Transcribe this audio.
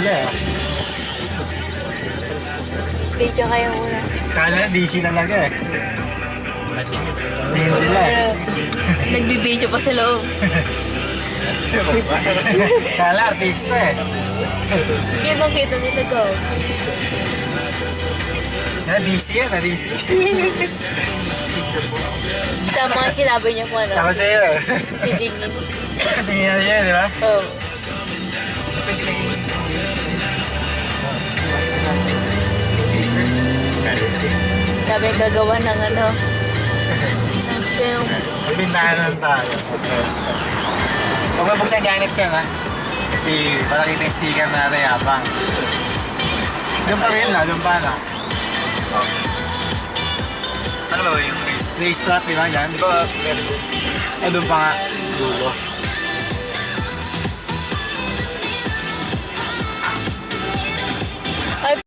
eh. Video kayo muna. Kala DC talaga eh. Tingin sila eh. Nagbibideo pa sa loob. Kala artista eh. Kitang-kita nila go. DC yan, DC. Sa mga sinabi niya po ano. Tapos sa'yo eh. Titingin. Tingin na siya, di ba? Oh. Sabi gagawa ng ano. Ng film. Bintahan tayo. Huwag mo buksan Janet ka na. Kasi malaki yung sticker na yabang. Doon pa rin na, doon pa na. Ano ba yung race? Race track, di ba yan? Di ba? Doon pa nga. Dulo.